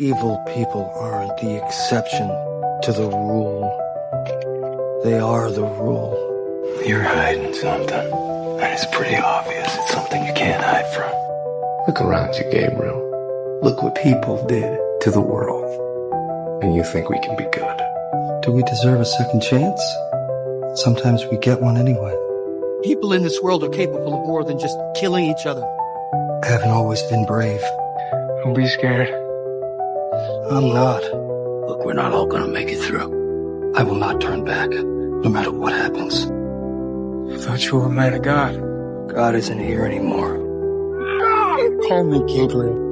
Evil people aren't the exception to the rule. They are the rule. You're hiding something, and it's pretty obvious. It's something you can't hide from. Look around you, Gabriel. Look what people did to the world. And you think we can be good? Do we deserve a second chance? Sometimes we get one anyway. People in this world are capable of more than just killing each other. I haven't always been brave. Don't be scared. I'm not. Look, we're not all gonna make it through. I will not turn back, no matter what happens. I thought you were a man of God. God isn't here anymore. Call me Gabriel.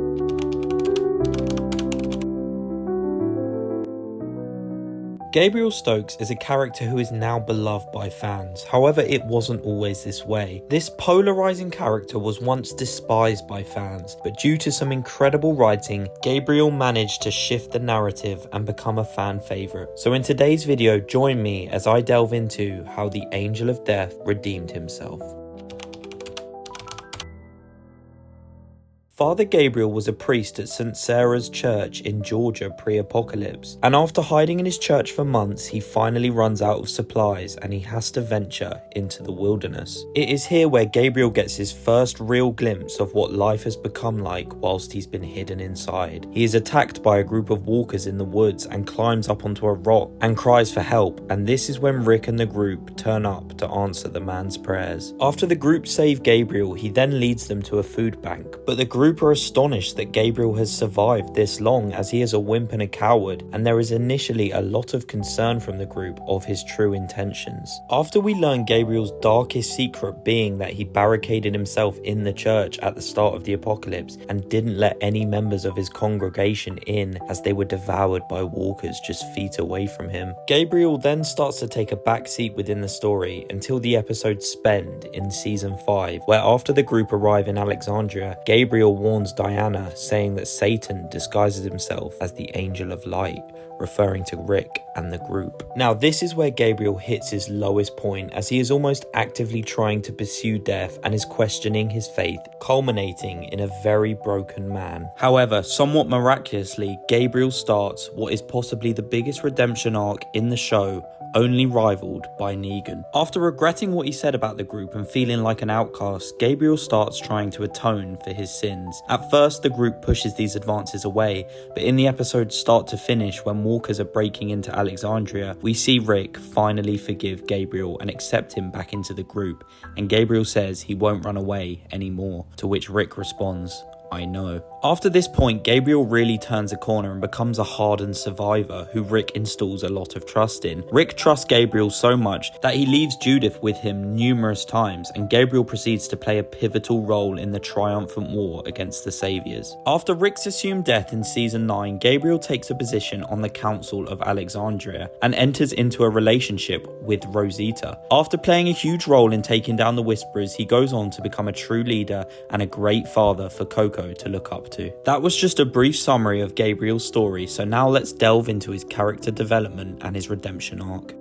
Gabriel Stokes is a character who is now beloved by fans. However, it wasn't always this way. This polarizing character was once despised by fans, but due to some incredible writing, Gabriel managed to shift the narrative and become a fan favorite. So in today's video, join me as I delve into how the Angel of Death redeemed himself. Father Gabriel was a priest at St. Sarah's Church in Georgia pre-apocalypse, and after hiding in his church for months, he finally runs out of supplies and he has to venture into the wilderness. It is here where Gabriel gets his first real glimpse of what life has become like whilst he's been hidden inside. He is attacked by a group of walkers in the woods and climbs up onto a rock and cries for help, and this is when Rick and the group turn up to answer the man's prayers. After the group save Gabriel, he then leads them to a food bank, but the group are astonished that Gabriel has survived this long, as he is a wimp and a coward, and there is initially a lot of concern from the group of his true intentions. After we learn Gabriel's darkest secret being that he barricaded himself in the church at the start of the apocalypse and didn't let any members of his congregation in as they were devoured by walkers just feet away from him, Gabriel then starts to take a back seat within the story until the episode Spend in season 5, where after the group arrive in Alexandria, Gabriel warns Diana, saying that Satan disguises himself as the Angel of Light, referring to Rick and the group. Now this is where Gabriel hits his lowest point, as he is almost actively trying to pursue death and is questioning his faith, culminating in a very broken man. However, somewhat miraculously, Gabriel starts what is possibly the biggest redemption arc in the show, only rivaled by Negan. After regretting what he said about the group and feeling like an outcast, Gabriel starts trying to atone for his sins. At first, the group pushes these advances away, but in the episode start to finish, when walkers are breaking into Alexandria, we see Rick finally forgive Gabriel and accept him back into the group, and Gabriel says he won't run away anymore, to which Rick responds, "I know." After this point, Gabriel really turns a corner and becomes a hardened survivor who Rick installs a lot of trust in. Rick trusts Gabriel so much that he leaves Judith with him numerous times, and Gabriel proceeds to play a pivotal role in the triumphant war against the Saviors. After Rick's assumed death in season 9, Gabriel takes a position on the Council of Alexandria and enters into a relationship with Rosita. After playing a huge role in taking down the Whisperers, he goes on to become a true leader and a great father for Coco to look up to. That was just a brief summary of Gabriel's story, so now let's delve into his character development and his redemption arc.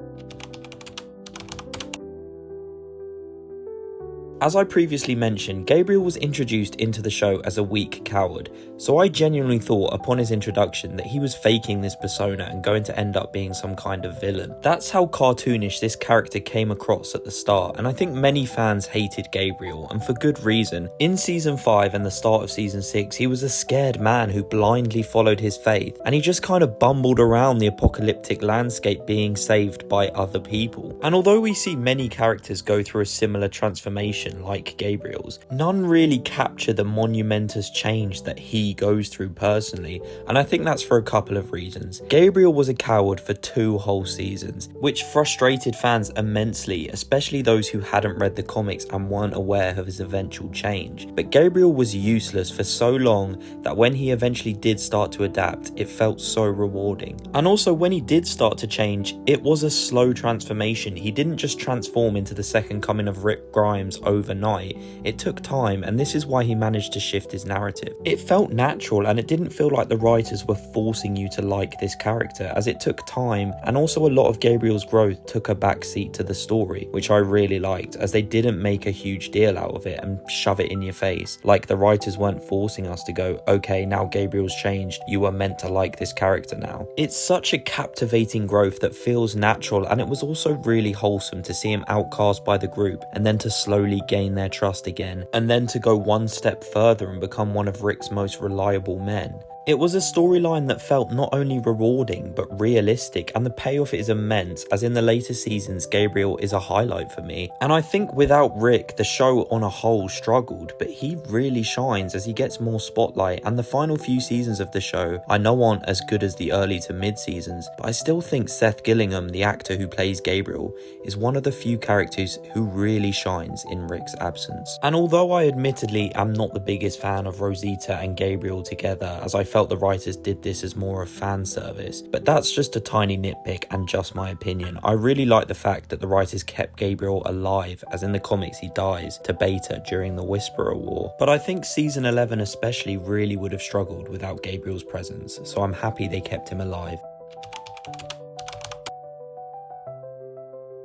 As I previously mentioned, Gabriel was introduced into the show as a weak coward, so I genuinely thought upon his introduction that he was faking this persona and going to end up being some kind of villain. That's how cartoonish this character came across at the start, and I think many fans hated Gabriel, and for good reason. In season 5 and the start of season 6, he was a scared man who blindly followed his faith, and he just kind of bumbled around the apocalyptic landscape being saved by other people. And although we see many characters go through a similar transformation like Gabriel's, none really capture the monumentous change that he goes through personally, and I think that's for a couple of reasons. Gabriel was a coward for 2 whole seasons, which frustrated fans immensely, especially those who hadn't read the comics and weren't aware of his eventual change. But Gabriel was useless for so long that when he eventually did start to adapt, it felt so rewarding. And also, when he did start to change, it was a slow transformation. He didn't just transform into the second coming of Rick Grimes overnight. It took time, and this is why he managed to shift his narrative. It felt natural, and it didn't feel like the writers were forcing you to like this character, as it took time, and also a lot of Gabriel's growth took a backseat to the story, which I really liked, as they didn't make a huge deal out of it and shove it in your face. Like, the writers weren't forcing us to go, okay, now Gabriel's changed, you are meant to like this character now. It's such a captivating growth that feels natural, and it was also really wholesome to see him outcast by the group and then to slowly gain their trust again, and then to go one step further and become one of Rick's most reliable men. It was a storyline that felt not only rewarding but realistic, and the payoff is immense, as in the later seasons Gabriel is a highlight for me. And I think without Rick the show on a whole struggled, but he really shines as he gets more spotlight, and the final few seasons of the show I know aren't as good as the early to mid seasons, but I still think Seth Gillingham, the actor who plays Gabriel, is one of the few characters who really shines in Rick's absence. And although I admittedly am not the biggest fan of Rosita and Gabriel together, as I felt the writers did this as more of fan service, but that's just a tiny nitpick and just my opinion. I really like the fact that the writers kept Gabriel alive, as in the comics he dies to Beta during the Whisperer War, but I think season 11 especially really would have struggled without Gabriel's presence, so I'm happy they kept him alive.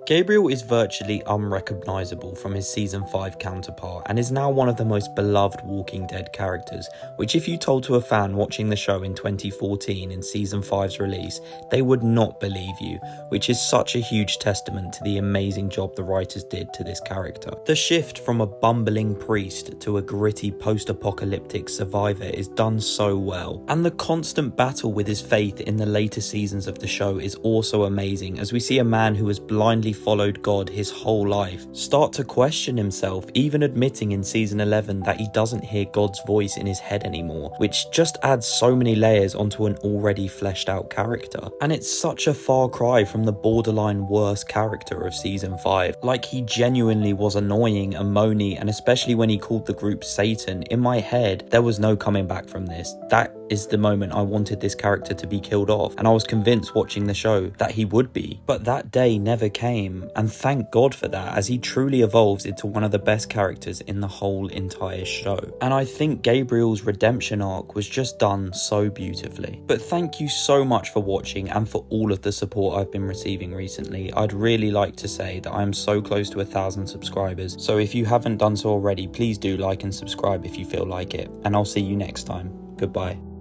Gabriel is virtually unrecognisable from his season 5 counterpart and is now one of the most beloved Walking Dead characters, which if you told to a fan watching the show in 2014 in season 5's release, they would not believe you, which is such a huge testament to the amazing job the writers did to this character. The shift from a bumbling priest to a gritty post-apocalyptic survivor is done so well, and the constant battle with his faith in the later seasons of the show is also amazing, as we see a man who has blindly followed God his whole life start to question himself, even admitting in season 11 that he doesn't hear God's voice in his head anymore, which just adds so many layers onto an already fleshed out character. And it's such a far cry from the borderline worst character of season 5. Like, he genuinely was annoying and moany, and especially when he called the group Satan, in my head there was no coming back from this. That is the moment I wanted this character to be killed off, and I was convinced watching the show that he would be, but that day never came. And thank God for that, as he truly evolves into one of the best characters in the whole entire show. And I think Gabriel's redemption arc was just done so beautifully. But thank you so much for watching and for all of the support I've been receiving recently. I'd really like to say that I am so close to 1,000 subscribers, so if you haven't done so already, please do like and subscribe if you feel like it, and I'll see you next time. Goodbye.